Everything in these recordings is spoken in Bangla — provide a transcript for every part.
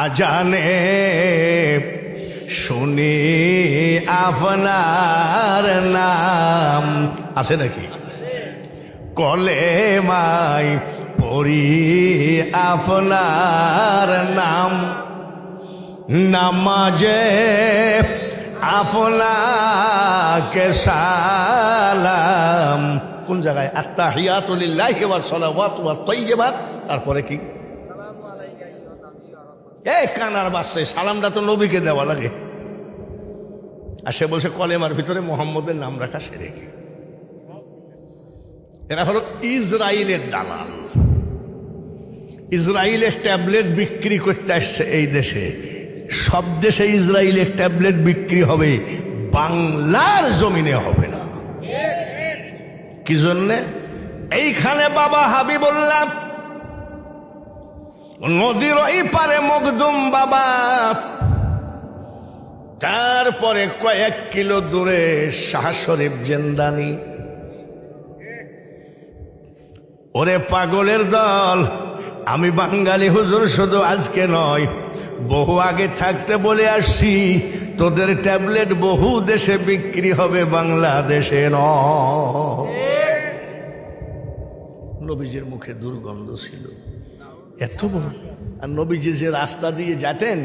আজানে শুনি আপনার নাম, আছে নাকি? কলেমায় পড়ি আপনার নাম, নামাজে আপনাকে সালাম। কোন জায়গায়? আত্তাহিয়াতু লিল্লাহি ওয়াস সালাওয়াতু ওয়াত তাইয়্যিবাত, তারপরে কি? কানার বাচ্চা, সালামটা তো নবীকে দেওয়া লাগে। আর সে বলছে কলেমার ভিতরে মোহাম্মদের নাম রাখা শিরক। এরা হলো ইসরায়েলের দালাল। ইসরায়েলের ট্যাবলেট বিক্রি করতে আসছে এই দেশে। সব দেশে ইসরায়েলের ট্যাবলেট বিক্রি হবে, বাংলার জমিনে হবে না। কি জন্যে? এইখানে বাবা হাবিবুল্লাহ, নদীর ওই পারে মখদুম বাবা, তারপরে কয়েক কিলো দূরে শাহ শরীফ জিন্দানি। ওরে পাগলের দল, আমি বাঙালি হুজুর শুধু আজকে নয়, বহু আগে থাকতে বলে আসছি, তোদের ট্যাবলেট বহু দেশে বিক্রি হবে, বাংলাদেশে নয়। নবীজির মুখে দুর্গন্ধ ছিল এত বড়। আর নবীজি যে রাস্তা দিয়ে যেতেন,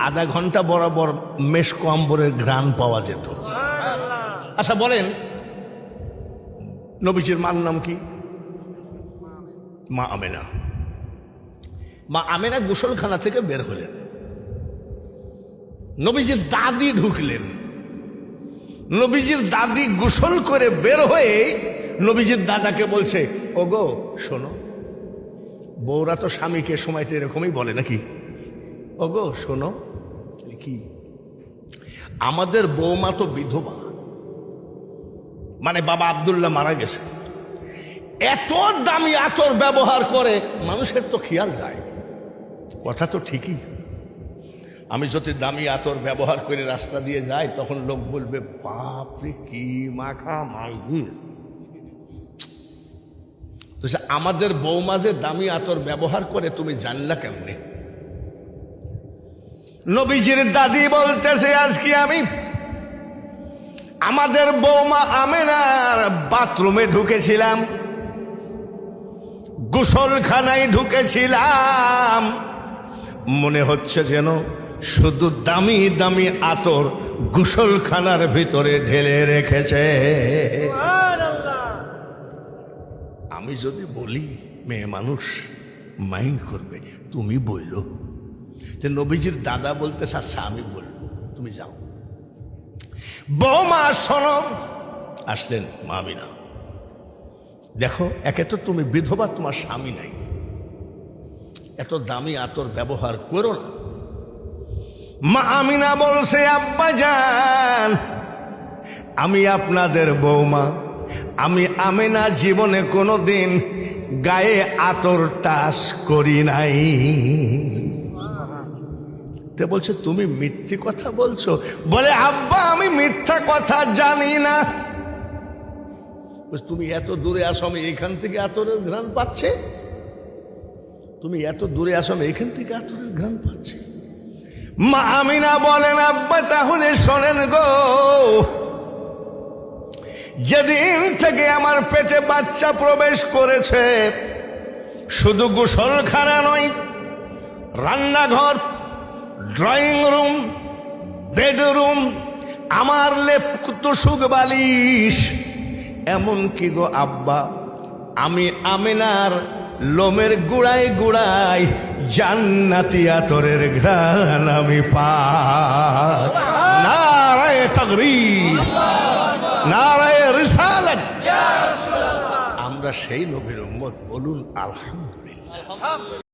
আধা ঘন্টা বরাবর মেশকো আম্বরের ঘ্রাণ পাওয়া যেত। আচ্ছা বলেন, নবীজির মার নাম কি? মা আমেনা। মা আমেনা গোসলখানা থেকে বের হলেন, নবীজির দাদি ঢুকলেন। নবীজির দাদি গোসল করে বের হয়ে নবীজির দাদাকে বলছে, ওগো শোনো, বউরা তো স্বামীকে সময় তো এরকমই বলে নাকি? ওগো শোনো, কি আমাদের বৌমা তো বিধবা, মানে বাবা আব্দুল্লাহ মারা গেছে, এত দামি আতর ব্যবহার করে, মানুষের তো খেয়াল যায়। কথা তো ঠিকই। আমি যদি দামি আতর ব্যবহার করে রাস্তা দিয়ে যাই, তখন লোক বলবে, বাপরে কি মাখা মালগুর। তো আমাদের বৌমা যে দামি আতর ব্যবহার করে, তুমি জানলা কেমনে? নবীজির দাদি বলতেছে, আজকে আমি আমাদের বৌমা আমেনার বাথরুমে ঢুকেছিলাম, গোসলখানায় ঢুকেছিলাম, মনে হচ্ছে যেন শুধু দামি দামি আতর গোসলখানার ভিতরে ঢেলে রেখেছে। আমি যদি বলি, মেয়ে মানুষ মাইন্ড করবে, তুমি বললো যে নবীজির দাদা বলতে, আচ্ছা আমি বলবো, তুমি যাও। বৌমা শোনো, আসলেন মা আমিনা। দেখো, একে তো তুমি বিধবা, তোমার স্বামী নাই, এত দামি আতর ব্যবহার করো না। মা আমিনা বলছে, আব্বা জান, আমি আপনাদের বৌমা, আমি আমিনা জীবনে কোনোদিন গায়ে আতর টাচ করি নাই। তে বলছে, তুমি মিথ্যে কথা বলছো? বলে, আব্বা আমি মিথ্যা কথা জানি না। তুমি এত দূরে আসো, আমি এখান থেকে আতরের ঘ্রাণ পাচ্ছে? তুমি এত দূরে আসো, আমি এখান থেকে আতরের ঘ্রাণ পাচ্ছে? মা আমিনা বলেন, আব্বা তাহলে শোনেন গো, যেদিন থেকে আমার পেটে বাচ্চা প্রবেশ করেছে, শুধু গোসলখানা নয়, রান্নাঘর, ড্রয়িং রুম, বেডরুম, আমার লেপ তোষক বালিশ, এমন কি গো আব্বা, আমি আমিনার লোমের গুড়ায় গুড়ায় জান্নাতি আতরের ঘ্রাণ আমি পাই। নারায়ে তাকবীর, নারায়ে রিসালাত। আমরা সেই নবীর উম্মত, বলুন আলহামদুলিল্লাহ।